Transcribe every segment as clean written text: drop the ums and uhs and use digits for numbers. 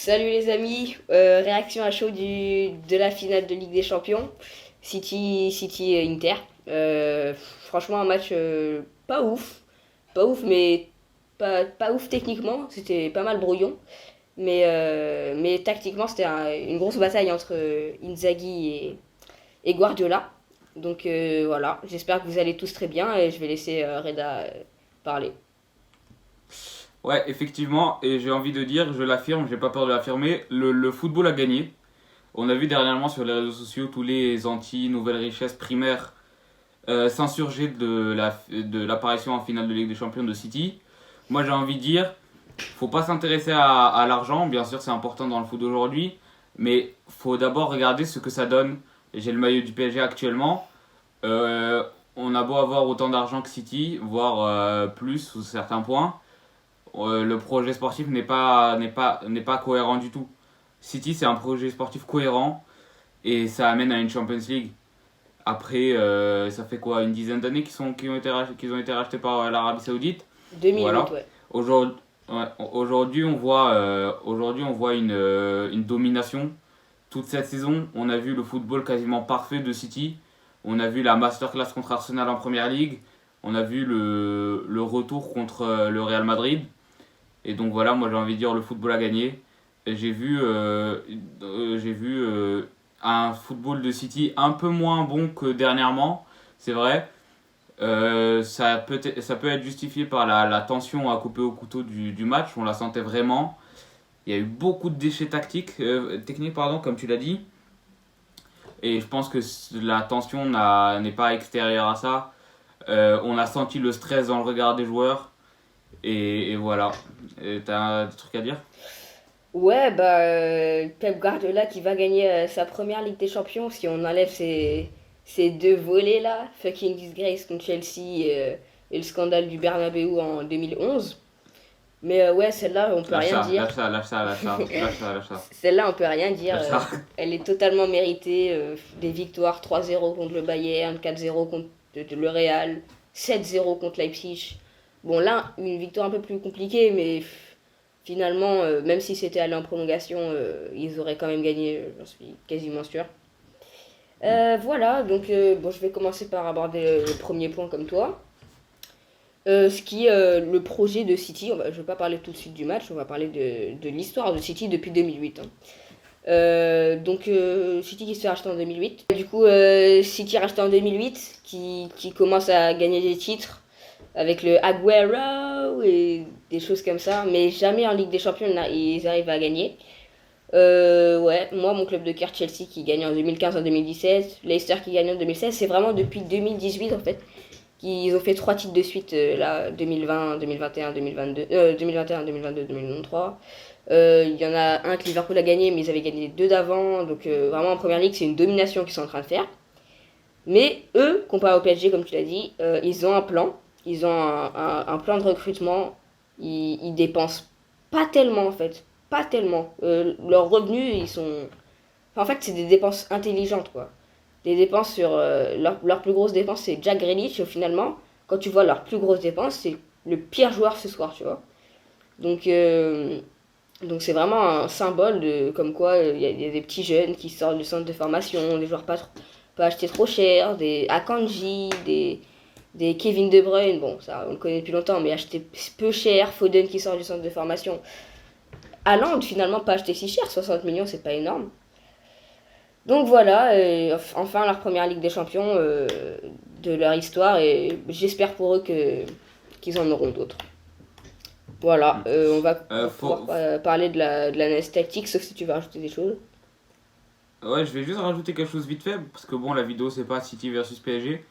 Salut les amis, réaction à chaud de la finale de Ligue des Champions, City et Inter. Franchement un match pas ouf mais pas ouf techniquement, c'était pas mal brouillon, mais tactiquement c'était une grosse bataille entre Inzaghi et Guardiola. Donc voilà, j'espère que vous allez tous très bien et je vais laisser Reda parler. Ouais, effectivement, et j'ai envie de dire, je l'affirme, j'ai pas peur de l'affirmer, le football a gagné. On a vu dernièrement sur les réseaux sociaux tous les anti-nouvelles richesses primaires s'insurger de l'apparition en finale de Ligue des Champions de City. Moi j'ai envie de dire, faut pas s'intéresser à l'argent, bien sûr c'est important dans le foot d'aujourd'hui, mais faut d'abord regarder ce que ça donne. J'ai le maillot du PSG actuellement. Euh, on a beau avoir autant d'argent que City, voire plus sous certains points. Le projet sportif n'est pas cohérent du tout. City, c'est un projet sportif cohérent et ça amène à une Champions League. Après, ça fait quoi, une dizaine d'années qu'ils ont été rachetés par l'Arabie Saoudite. 2008, Voilà. ouais. Aujourd'hui, ouais, aujourd'hui, on voit une domination. Toute cette saison, on a vu le football quasiment parfait de City. On a vu la masterclass contre Arsenal en Première Ligue. On a vu le retour contre le Real Madrid. Et donc voilà, moi j'ai envie de dire le football a gagné. J'ai vu un football de City un peu moins bon que dernièrement, c'est vrai. Ça peut être justifié par la tension à couper au couteau du match, on la sentait vraiment. Il y a eu beaucoup de déchets techniques, pardon, comme tu l'as dit. Et je pense que la tension n'est pas extérieure à ça. On a senti le stress dans le regard des joueurs. Et voilà. T'as des trucs à dire? Ouais, Pep Guardiola qui va gagner sa première Ligue des Champions si on enlève ces deux volets là, fucking disgrace contre Chelsea et le scandale du Bernabeu en 2011. Mais ouais, celle-là, on peut Lâche rien ça, dire. lâche ça, lâche ça, lâche ça, lâche ça, lâche ça. Celle-là, on peut rien dire. Lâche ça. Elle est totalement méritée. Des victoires 3-0 contre le Bayern, 4-0 contre le Real, 7-0 contre Leipzig. Bon, là, une victoire un peu plus compliquée, mais finalement, même si c'était allé en prolongation, ils auraient quand même gagné, j'en suis quasiment sûr. Voilà, donc bon, je vais commencer par aborder le premier point comme toi. Ce qui est le projet de City. Je ne vais pas parler tout de suite du match, on va parler de l'histoire de City depuis 2008, hein. City qui se fait racheter en 2008. Du coup, City racheté en 2008, qui commence à gagner des titres avec le Aguero et des choses comme ça, mais jamais en Ligue des Champions ils arrivent à gagner. Ouais, moi mon club de cœur Chelsea qui gagne en 2015, en 2017, Leicester qui gagne en 2016, c'est vraiment depuis 2018 en fait qu'ils ont fait trois titres de suite là 2020, 2021, 2022, 2021, 2022, 2023. Il y en a un que Liverpool a gagné, mais ils avaient gagné deux d'avant, donc vraiment en première ligue c'est une domination qu'ils sont en train de faire. Mais eux, comparé au PSG comme tu l'as dit, ils ont un plan, ils ont un plan de recrutement, ils dépensent pas tellement en fait, pas tellement. Leurs revenus ils sont, enfin, en fait c'est des dépenses intelligentes quoi. Des dépenses sur leur plus grosse dépense c'est Jack Grealish. Finalement quand tu vois leur plus grosse dépense c'est le pire joueur ce soir, tu vois. Donc donc c'est vraiment un symbole de comme quoi y a des petits jeunes qui sortent du centre de formation, des joueurs pas achetés trop cher, des Akanji, des Kevin De Bruyne, bon ça on le connaît depuis longtemps mais acheté peu cher, Foden qui sort du centre de formation. Haaland finalement pas acheté si cher, 60 millions c'est pas énorme. Donc voilà, enfin leur première Ligue des Champions de leur histoire et j'espère pour eux qu'ils en auront d'autres. Voilà, on va pouvoir Faut, parler de l'analyse tactique, sauf si tu veux rajouter des choses. ouais, je vais juste rajouter quelque chose vite fait, parce que bon, la vidéo c'est pas City versus PSG.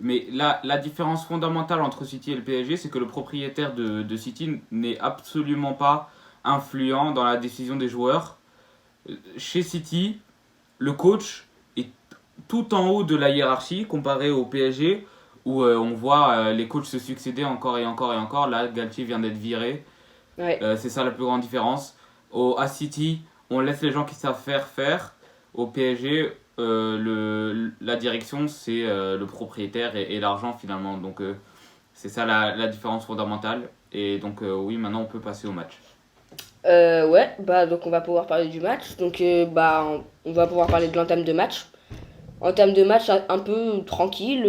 Mais la différence fondamentale entre City et le PSG, c'est que le propriétaire de City n'est absolument pas influent dans la décision des joueurs. Chez City, le coach est tout en haut de la hiérarchie comparé au PSG où on voit les coachs se succéder encore et encore et encore. Là, Galtier vient d'être viré. Ouais, C'est ça la plus grande différence. À City, on laisse les gens qui savent faire. Au PSG, la direction, c'est le propriétaire et l'argent finalement. Donc c'est ça la différence fondamentale. Et donc oui, maintenant on peut passer au match. Ouais, bah donc on va pouvoir parler du match. Donc on va pouvoir parler de l'entame de match. Entame de match un peu tranquille,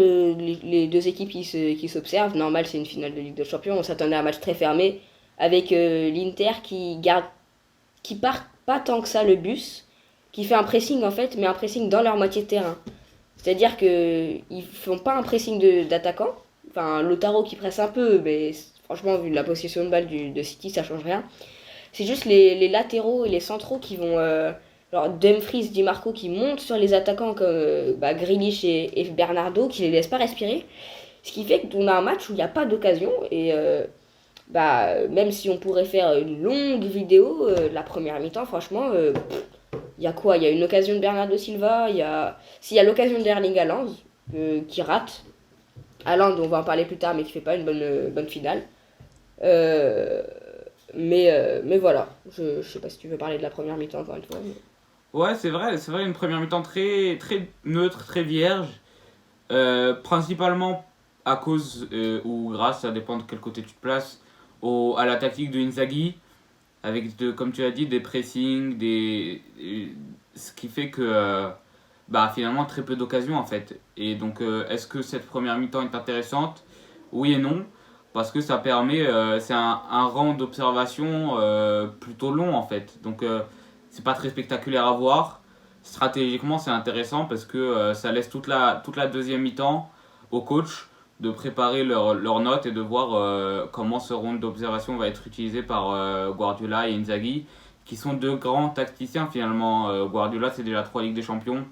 les deux équipes qui s'observent. Normal, c'est une finale de Ligue des Champions. On s'attendait à un match très fermé avec l'Inter qui part pas tant que ça le bus, qui fait un pressing en fait, mais un pressing dans leur moitié de terrain. C'est-à-dire que ils font pas un pressing d'attaquant. Enfin, Lautaro qui presse un peu, mais franchement, vu la possession de balle de City, ça change rien. C'est juste les latéraux et les centraux qui vont. Genre Dumfries, Di Marco qui montent sur les attaquants comme Grealish et Bernardo, qui les laissent pas respirer. Ce qui fait qu'on a un match où il n'y a pas d'occasion. Et même si on pourrait faire une longue vidéo, la première mi-temps, franchement, il y a quoi? Il y a une occasion de Bernardo Silva, s'il y a l'occasion d'Erling Haaland qui rate. Haaland, on va en parler plus tard, mais qui fait pas une bonne finale. Euh, mais voilà, je sais pas si tu veux parler de la première mi-temps encore une fois. Ouais, c'est vrai, une première mi-temps très, très neutre, très vierge. Principalement à cause ou grâce, ça dépend de quel côté tu te places, à la tactique de Inzaghi, avec, comme tu as dit, des pressings, ce qui fait que finalement très peu d'occasions en fait. Et donc, est-ce que cette première mi-temps est intéressante? Oui et non, parce que ça permet, c'est un rang d'observation plutôt long en fait. Donc, c'est pas très spectaculaire à voir. Stratégiquement, c'est intéressant parce que ça laisse toute la deuxième mi-temps au coach de préparer leurs notes et de voir comment ce round d'observation va être utilisé par Guardiola et Inzaghi, qui sont deux grands tacticiens finalement. Guardiola, c'est déjà 3 Ligues des Champions.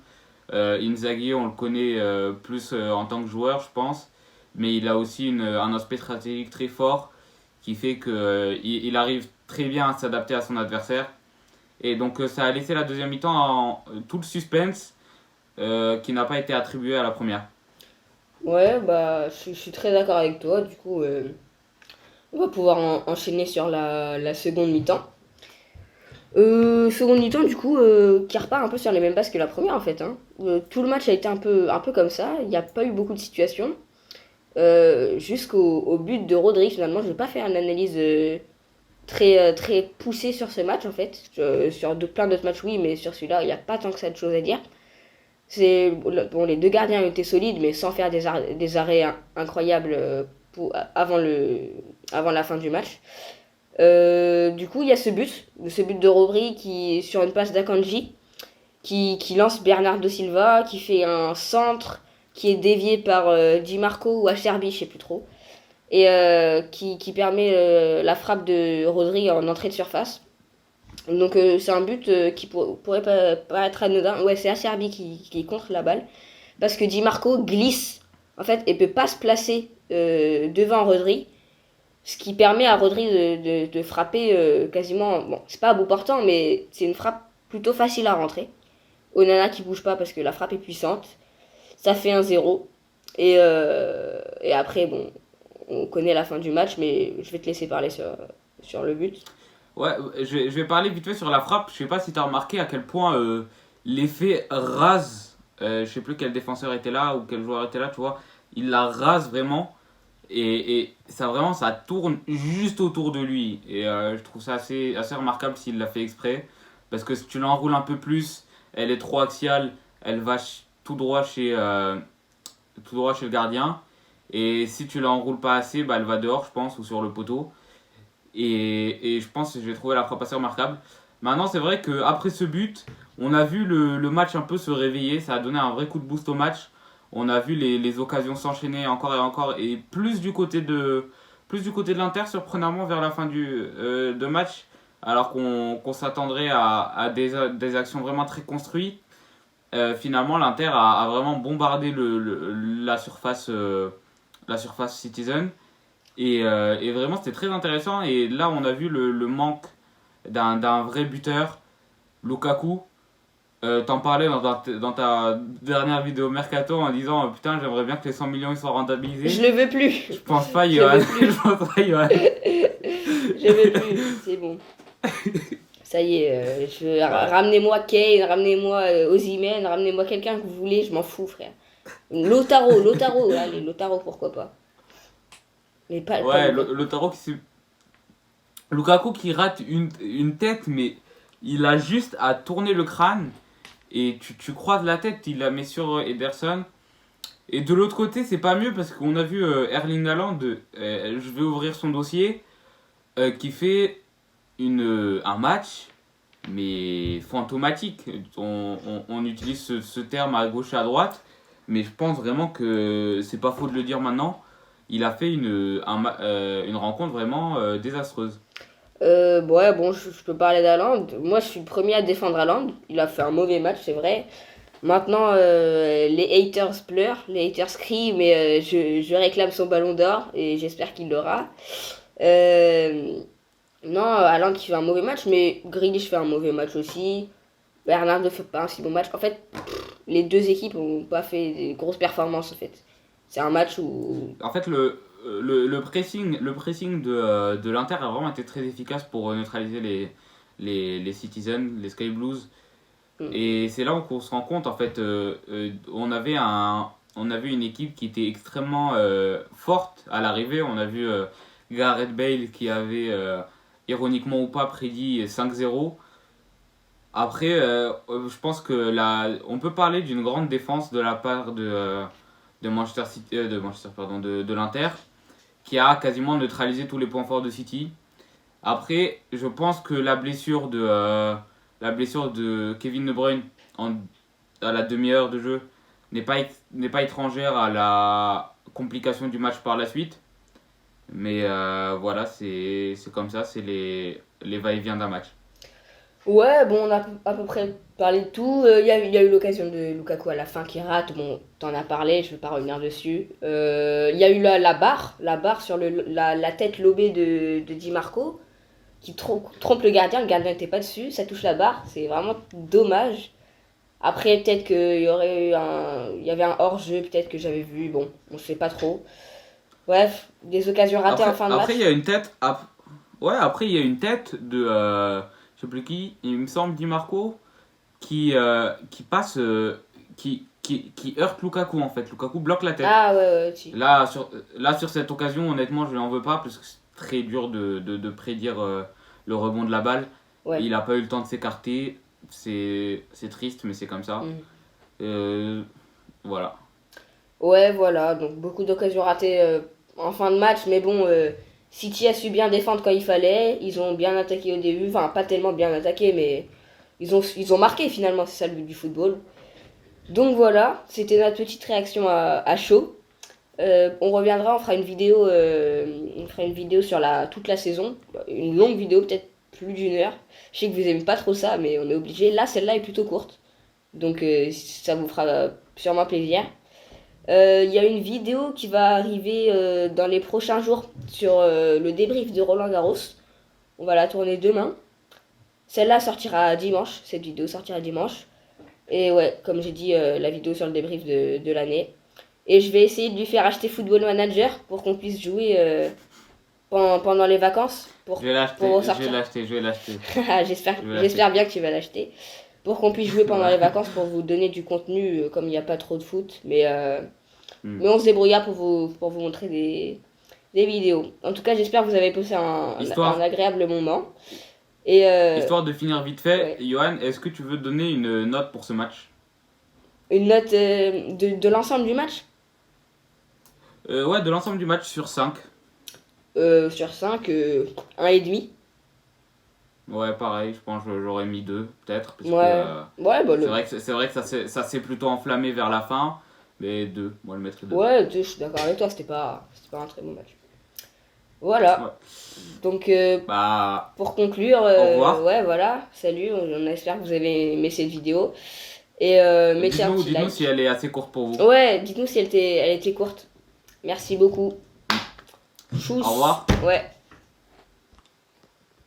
Inzaghi, on le connaît plus en tant que joueur, je pense, mais il a aussi un aspect stratégique très fort qui fait qu'il arrive très bien à s'adapter à son adversaire. Et donc ça a laissé la deuxième mi-temps en tout le suspense qui n'a pas été attribué à la première. Ouais, bah je suis très d'accord avec toi. Du coup, on va pouvoir enchaîner sur la seconde mi-temps. Seconde mi-temps, du coup, qui repart un peu sur les mêmes bases que la première en fait. Hein. Tout le match a été un peu comme ça. Il n'y a pas eu beaucoup de situations. Jusqu'au but de Rodri, finalement, je vais pas faire une analyse très poussée sur ce match en fait. Sur plein d'autres matchs, oui, mais sur celui-là, il n'y a pas tant que ça de choses à dire. Bon, les deux gardiens ont été solides, mais sans faire des arrêts incroyables avant la fin du match. Du coup, il y a ce but de Rodri qui, sur une passe d'Akanji, qui lance Bernardo Silva, qui fait un centre qui est dévié par Di Marco ou Acerbi, je sais plus trop, et qui permet la frappe de Rodri en entrée de surface. Donc c'est un but qui pourrait pas être anodin. Ouais, c'est Acerbi qui contre la balle. Parce que Di Marco glisse, en fait, et peut pas se placer devant Rodri. Ce qui permet à Rodri de frapper quasiment... Bon, c'est pas à bout portant, mais c'est une frappe plutôt facile à rentrer. Onana qui bouge pas parce que la frappe est puissante. Ça fait 1-0. Et après, bon, on connaît la fin du match, mais je vais te laisser parler sur le but. Ouais, je vais parler vite fait sur la frappe. Je sais pas si tu as remarqué à quel point l'effet rase, je sais plus quel défenseur était là ou quel joueur était là, tu vois, il la rase vraiment. Et ça vraiment, ça tourne juste autour de lui. Et je trouve ça assez remarquable s'il l'a fait exprès. Parce que si tu l'enroules un peu plus, elle est trop axiale, elle va tout droit chez le gardien. Et si tu l'enroules pas assez, bah, elle va dehors, je pense, ou sur le poteau. Et je pense que j'ai trouvé la frappe assez remarquable. Maintenant, c'est vrai qu'après ce but, on a vu le match un peu se réveiller. Ça a donné un vrai coup de boost au match. On a vu les occasions s'enchaîner encore et encore. Et plus du côté de l'Inter, surprenamment, vers la fin de match. Alors qu'on s'attendrait à des actions vraiment très construites. Finalement, l'Inter a vraiment bombardé la surface Citizen. Et vraiment, c'était très intéressant. Et là, on a vu le manque d'un vrai buteur, Lukaku. T'en parlais dans ta dernière vidéo Mercato en disant putain, j'aimerais bien que les 100 millions ils soient rentabilisés. Je le veux plus. Je pense pas, Johan. Je pense pas, Johan. Je veux plus, c'est bon. Ça y est, ramenez-moi Kane, ramenez-moi Osimhen, ramenez-moi quelqu'un que vous voulez, je m'en fous, frère. Lautaro, allez, Lautaro, pourquoi pas. Mais pas Ouais, Lukaku. Lautaro qui s'est Lukaku qui rate une tête, mais il a juste à tourner le crâne et tu croises la tête, il la met sur Ederson. Et de l'autre côté, c'est pas mieux parce qu'on a vu Erling Haaland, je vais ouvrir son dossier, qui fait un match, mais fantomatique. On utilise ce terme à gauche et à droite, mais je pense vraiment que c'est pas faux de le dire maintenant. Il a fait une rencontre vraiment désastreuse. Ouais, bon, je peux parler d'Haaland. Moi, je suis le premier à défendre Haaland. Il a fait un mauvais match, c'est vrai. Maintenant, les haters pleurent, les haters crient, mais je réclame son ballon d'or et j'espère qu'il l'aura. Euh, non, Haaland qui fait un mauvais match, mais Grealish fait un mauvais match aussi. Bernard ne fait pas un si bon match. En fait, les deux équipes n'ont pas fait des grosses performances, en fait. C'est un match où... En fait, le pressing de l'Inter a vraiment été très efficace pour neutraliser les Citizens, les Sky Blues. Mm. Et c'est là qu'on se rend compte, en fait, on avait une équipe qui était extrêmement forte à l'arrivée. On a vu Gareth Bale qui avait, ironiquement ou pas, prédit 5-0. Après, je pense que on peut parler d'une grande défense de la part de Manchester City, de l'Inter, qui a quasiment neutralisé tous les points forts de City. Après, je pense que la blessure de Kevin De Bruyne à la demi-heure de jeu n'est pas étrangère à la complication du match par la suite. Mais voilà, c'est comme ça, c'est les va-et-vient d'un match. Ouais, bon, on a à peu près parlé de tout. Il y a eu l'occasion de Lukaku à la fin qui rate. Bon, t'en as parlé, je vais pas revenir dessus. Il y a eu la barre sur la tête lobée de Di Marco qui trompe le gardien. Le gardien n'était pas dessus, ça touche la barre. C'est vraiment dommage. Après, peut-être il y avait un hors-jeu, peut-être que j'avais vu. Bon, on sait pas trop. Bref, des occasions ratées en fin de match. Après, il y a une tête. Ouais, après, il y a une tête de. Je sais plus qui, il me semble, Di Marco, qui passe. Qui heurte Lukaku en fait. Lukaku bloque la tête. Ah ouais, ouais, si. Sur cette occasion, honnêtement, je lui en veux pas parce que c'est très dur de prédire le rebond de la balle. Ouais. Il n'a pas eu le temps de s'écarter. C'est triste, mais c'est comme ça. Mm. Voilà. Ouais, voilà, donc beaucoup d'occasions ratées en fin de match, mais bon, City a su bien défendre quand il fallait, ils ont bien attaqué au début, enfin pas tellement bien attaqué, mais ils ont marqué finalement, c'est ça le but du football. Donc voilà, c'était notre petite réaction à chaud. On reviendra, on fera une vidéo sur toute la saison, une longue vidéo, peut-être plus d'une heure. Je sais que vous aimez pas trop ça, mais on est obligé. Là, celle-là est plutôt courte, donc ça vous fera sûrement plaisir. Il y a une vidéo qui va arriver dans les prochains jours sur le débrief de Roland Garros. On va la tourner demain. Celle-là sortira dimanche. Cette vidéo sortira dimanche. Et ouais, comme j'ai dit, la vidéo sur le débrief de l'année. Et je vais essayer de lui faire acheter Football Manager pour qu'on puisse jouer pendant les vacances. Je vais l'acheter, pour je ressortir. vais l'acheter. J'espère bien que tu vas l'acheter. Pour qu'on puisse jouer pendant les vacances pour vous donner du contenu comme il n'y a pas trop de foot. Mais on se débrouillera pour vous montrer des vidéos. En tout cas, j'espère que vous avez passé un agréable moment. Et Histoire de finir vite fait, ouais. Johan, est-ce que tu veux donner une note pour ce match? Une note de l'ensemble du match Ouais, de l'ensemble du match sur 5. sur 5, 1,5. Ouais, pareil, je pense que j'aurais mis 2, peut-être. Parce Ouais. que, Ouais, bah, c'est vrai que ça s'est plutôt enflammé vers la fin. Mais 2, moi je le mettrais 2. ouais, je suis d'accord avec toi, c'était pas un très bon match. Voilà. Ouais. Donc, Bah, pour conclure, au revoir. ouais, voilà, salut, on espère que vous avez aimé cette vidéo. Et mettez un petit Dites-nous like. si elle est assez courte pour vous. Ouais, dites-nous si elle était courte. Merci beaucoup. Au revoir. Ouais.